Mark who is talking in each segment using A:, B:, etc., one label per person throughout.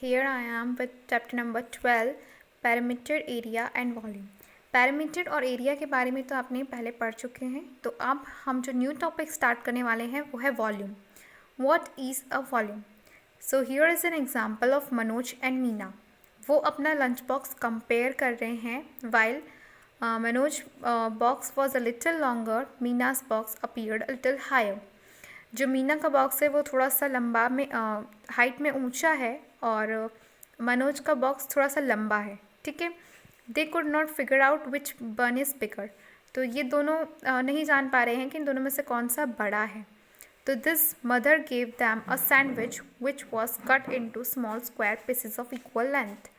A: Here I am with chapter number 12, parameter area and volume. Parameter और area के बारे में तो आपने पहले पढ़ चुके हैं, तो अब हम जो न्यू टॉपिक स्टार्ट करने वाले हैं वो है volume. What is a volume? So here is an example of Manoj and Meena. वो अपना लंच बॉक्स कंपेयर कर रहे हैं। While Manoj box was a little longer, Meena's box appeared a little higher. जो मीना का बॉक्स है वो थोड़ा सा लंबा में हाइट में ऊंचा है और मनोज का बॉक्स थोड़ा सा लंबा है। ठीक है। They could not figure out which one is bigger. तो ये दोनों नहीं जान पा रहे हैं कि इन दोनों में से कौन सा बड़ा है। तो this mother gave them a sandwich which was cut into small square pieces of equal length.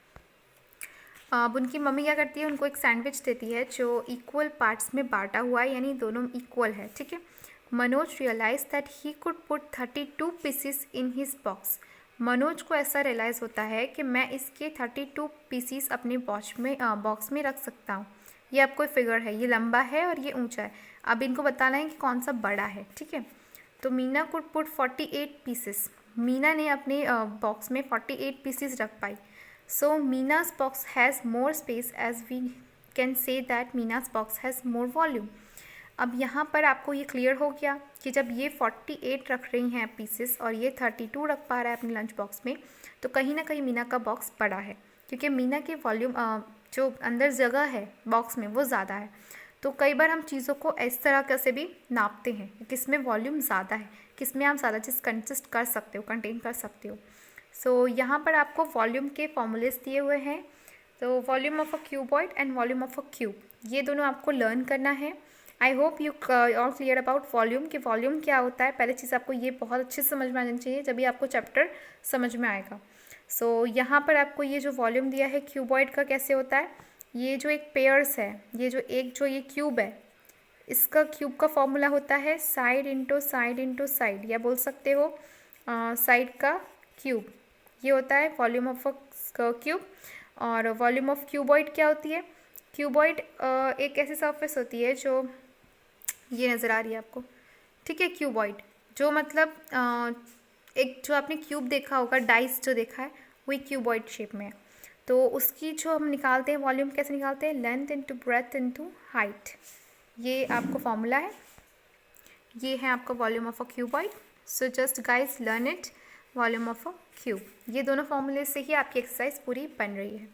A: अब उनकी मम्मी क्या करती है, उनको एक सैंडविच देती है जो इक्वल पार्ट्स में बांटा हुआ है, यानी दोनों इक्वल है। ठीक है। Manoj realise that he could put 32 pieces in his box. Manoj को ऐसा रियलाइज़ होता है कि मैं इसके 32 पीसीस अपने बॉक्स में रख सकता हूँ। ये आपको फिगर है, ये लंबा है और ये ऊंचा है। अब इनको बताना है कि कौन सा बड़ा है। ठीक है। तो Meena could put 48 pieces. Meena ने अपने बॉक्स में 48 पीसीस रख पाई। So Meena's box has more space as we can say that Meena's box has more volume. अब यहाँ पर आपको ये क्लियर हो गया कि जब ये 48 रख रही हैं पीसेस और ये 32 रख पा रहा है अपने लंच बॉक्स में, तो कहीं ना कहीं मीना का बॉक्स बड़ा है, क्योंकि मीना के वॉल्यूम जो अंदर जगह है बॉक्स में वो ज़्यादा है। तो कई बार हम चीज़ों को इस तरह से भी नापते हैं, किस में वॉल्यूम ज़्यादा है, किस में आप ज़्यादा चीज़ कंसिस्ट कर सकते हो, कंटेन कर सकते हो। सो यहाँ पर आपको वॉल्यूम के फॉर्मूलेस दिए हुए हैं। तो volume of a cuboid and volume of a cube, ये दोनों आपको लर्न करना है। I hope you all clear about volume, कि वॉल्यूम क्या होता है। पहले चीज़ आपको ये बहुत अच्छे से समझ में आनी चाहिए, जब भी आपको चैप्टर समझ में आएगा। सो यहाँ पर आपको ये जो वॉल्यूम दिया है क्यूबॉइड का कैसे होता है, ये जो एक पेयर्स है, ये क्यूब है, इसका क्यूब का फॉर्मूला होता है side into side into side, या बोल सकते हो साइड का क्यूब। ये होता है वॉल्यूम ऑफ अ क्यूब। और वॉल्यूम ऑफ क्यूबॉइड क्या होती है? क्यूबॉइड एक ऐसी सरफेस होती है जो ये नज़र आ रही है आपको। ठीक है। क्यूबॉइड जो मतलब एक जो आपने क्यूब देखा होगा, डाइस जो देखा है, वही क्यूबॉइड शेप में है। तो उसकी जो हम निकालते हैं वॉल्यूम, कैसे निकालते हैं? Length into breadth into height. ये आपको फॉर्मूला है। ये है आपका volume of a cuboid. So just guys learn it, volume of a cube. ये दोनों फॉर्मूले से ही आपकी एक्सरसाइज पूरी बन रही है।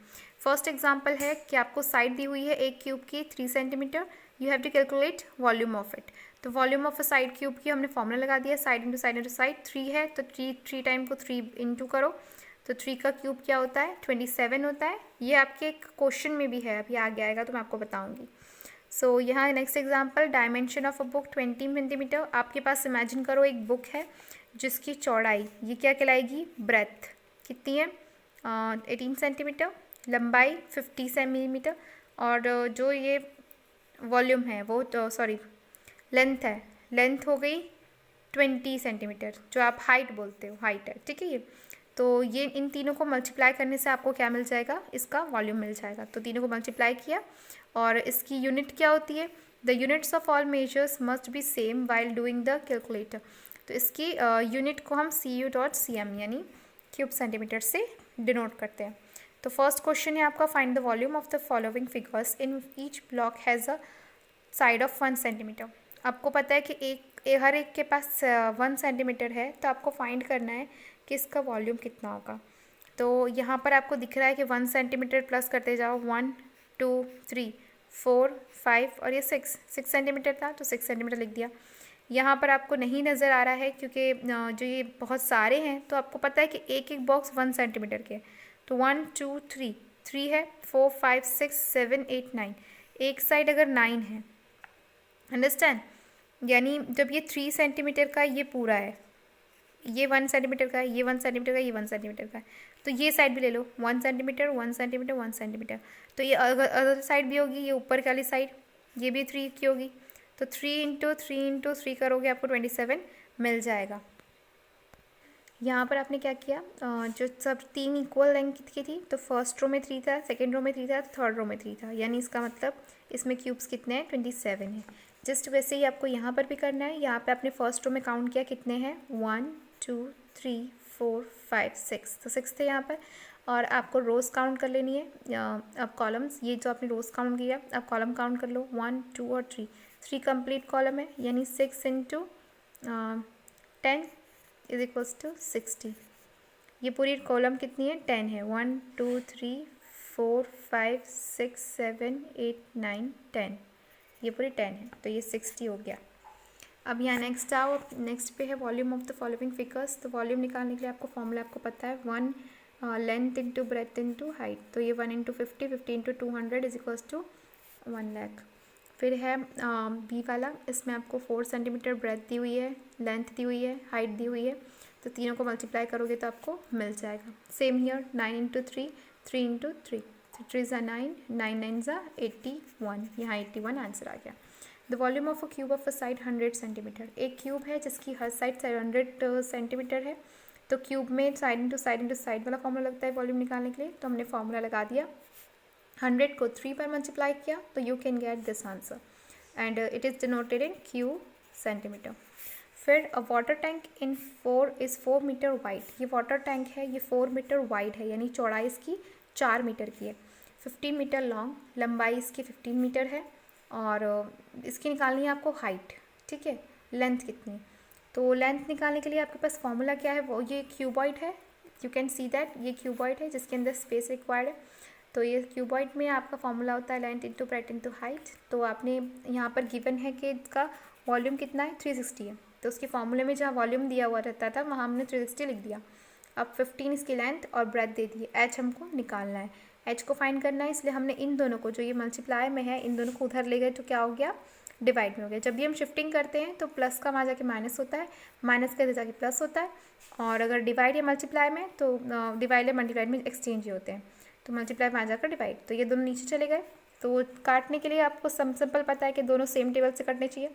A: फर्स्ट एग्जांपल है कि आपको साइड दी हुई है एक क्यूब की 3 centimetre. You have to calculate volume of it. तो volume of a side cube की हमने फॉर्मूला लगा दिया, side into side into side. 3 है तो 3 टाइम को 3 इंटू करो, तो 3 का क्यूब क्या होता है? 27 होता है। ये आपके एक क्वेश्चन में भी है, अभी आगे आएगा तो मैं आपको बताऊँगी। सो यहाँ next example, dimension of a book 20 centimetre. आपके पास इमेजिन करो एक बुक है जिसकी चौड़ाई ये क्या कहलाएगी? ब्रेथ कितनी है? 18 सेंटीमीटर। लंबाई 50 सेंटीमीटर। और जो ये वॉल्यूम है वो तो सॉरी लेंथ है, लेंथ हो गई 20 सेंटीमीटर, जो आप हाइट बोलते हो, हाइट है। ठीक है। ये तो ये इन तीनों को मल्टीप्लाई करने से आपको क्या मिल जाएगा? इसका वॉल्यूम मिल जाएगा। तो तीनों को मल्टीप्लाई किया और इसकी यूनिट क्या होती है? The units of all measures must be same while doing the calculator. तो इसकी यूनिट को हम CU.cm यानी क्यूब सेंटीमीटर से डिनोट करते हैं। तो फर्स्ट क्वेश्चन है आपका, find the volume of the following figures in each block has a side of 1 centimetre. आपको पता है कि हर एक के पास 1 सेंटीमीटर है, तो आपको फाइंड करना है कि इसका वॉल्यूम कितना होगा। तो यहाँ पर आपको दिख रहा है कि 1 सेंटीमीटर प्लस करते जाओ, 1 2 3 4 5 और ये 6 सेंटीमीटर था तो 6 सेंटीमीटर लिख दिया। यहाँ पर आपको नहीं नज़र आ रहा है क्योंकि जो ये बहुत सारे हैं, तो आपको पता है कि एक एक बॉक्स 1 सेंटीमीटर के, तो 1 2 3 है, 4 5 6 7 8 9, एक साइड अगर 9 है, अंडरस्टैंड, यानी जब ये 3 सेंटीमीटर का ये पूरा है, ये 1 सेंटीमीटर का है, ये 1 सेंटीमीटर का, ये 1 सेंटीमीटर का है, तो ये साइड भी ले लो, 1 सेंटीमीटर 1 सेंटीमीटर 1 सेंटीमीटर। तो ये अदर साइड भी होगी, ये ऊपर वाली साइड, ये भी 3 की होगी। तो 3 इंटू 3 इंटू 3 करोगे आपको 27 मिल जाएगा। यहाँ पर आपने क्या किया, जो सब 3 इक्वल लेंथ की थी, तो फर्स्ट रो में 3 था, सेकेंड रो में 3 था, थर्ड रो में 3 था, यानी इसका मतलब इसमें क्यूब्स कितने हैं? 27 है। जस्ट वैसे ही आपको यहाँ पर भी करना है। यहाँ पे आपने फर्स्ट रो में काउंट किया, कितने हैं? 1 2 3 4 5 6, तो 6 थे यहाँ पर। और आपको रोज़ काउंट कर लेनी है। अब कॉलम्स, ये जो आपने रोज़ काउंट किया अब कॉलम काउंट कर लो, 1 2 और 3 कंप्लीट कॉलम है, यानी 6 इंटू 10 इज इक्वल्स टू 60। ये पूरी कॉलम कितनी है, 10 है। 1 2 3 4 5 6 7 8 9 10, ये पूरी 10 है, तो ये 60 हो गया। अब यहाँ नेक्स्ट आओ, नेक्स्ट पे है volume of the following figures. तो वॉल्यूम निकालने के लिए आपको फॉर्मूला आपको पता है, 1 length into breadth into height. तो ये 1 into 50, 50 into 200 is equals to 1 lakh. फिर है बी वाला, इसमें आपको 4 सेंटीमीटर ब्रेथ दी हुई है, लेंथ दी हुई है, हाइट दी हुई है। तो तीनों को मल्टीप्लाई करोगे तो आपको मिल जाएगा। सेम हियर 9 इंटू 3, 3 इंटू 3, 3 ज़ा 9, 9 9 ज़ा 81, यहाँ 81 आंसर आ गया। The volume of a cube of a side 100 centimetre. एक क्यूब है जिसकी हर साइड 100 सेंटीमीटर है। तो क्यूब में side into side into side वाला फॉर्मूला लगता है वॉल्यूम निकालने के लिए, तो हमने फॉर्मूला लगा दिया। 100 को 3 पर मल्टीप्लाई किया तो you can get this answer, and it is denoted in cu centimetre. फिर a water tank in 4 metre wide. ये वाटर टैंक है, ये 4 मीटर वाइड है, यानी चौड़ाई इसकी 4 मीटर की है। 15 मीटर लॉन्ग, लंबाई इसकी 15 मीटर है। और इसकी निकालनी है आपको हाइट, ठीक है, लेंथ कितनी। तो लेंथ निकालने के लिए आपके पास फॉर्मूला क्या है, वो ये क्यूबॉइड है। यू कैन सी दैट ये क्यूबॉइड है जिसके अंदर स्पेस रिक्वायर्ड है। तो ये क्यूबॉइड में आपका फॉर्मूला होता है length into breadth into height. तो आपने यहाँ पर गिवन है कि इसका वॉल्यूम कितना है, 360 है। तो उसके फॉर्मूले में जहाँ वॉल्यूम दिया हुआ रहता था वहाँ हमने 360 लिख दिया। अब 15 इसकी लेंथ और ब्रेथ दे दी है। एच हमको निकालना है, एच को फाइंड करना है, इसलिए हमने इन दोनों को, जो ये मल्टीप्लाई में है, इन दोनों को उधर ले गए तो क्या हो गया, डिवाइड में हो गया। जब भी हम शिफ्टिंग करते हैं तो प्लस का वहाँ जाके माइनस होता है, माइनस का इधर जाके प्लस होता है। और अगर डिवाइड या मल्टीप्लाई में तो डिवाइड या मल्टीप्लाई में एक्सचेंज ही होते हैं। तो मल्टीप्लाई में आ जाकर डिवाइड, तो ये दोनों नीचे चले गए। तो काटने के लिए आपको सिंपल पता है कि दोनों सेम टेबल से कटने चाहिए।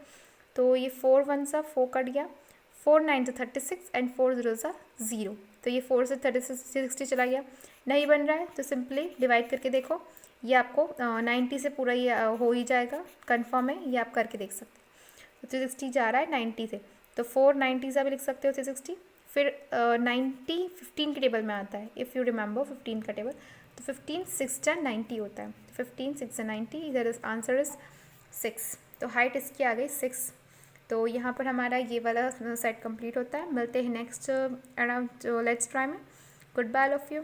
A: तो ये 4 1 सा 4 कट गया, 4 9 से 36 एंड 4 0 सा 0। तो ये 4 से 36 60 चला गया। नहीं बन रहा है तो सिंपली डिवाइड करके देखो, ये आपको 90 से पूरा ये हो ही जाएगा, कंफर्म है, ये आप करके देख सकते हैं। तो 360 जा रहा है 90 से, तो 4 90 सा भी लिख सकते हो 360। फिर 90 15 के टेबल में आता है, इफ़ यू रिमेंबर 15 का टेबल। तो 15 6 जा 90 होता है, 15 6 जा 90, इधर आंसर इज 6। तो हाइट इसकी आ गई 6। तो यहाँ पर हमारा ये वाला सेट कंप्लीट होता है। मिलते हैं नेक्स्ट अराउंड लेट्स ट्राई में। Goodbye all of you.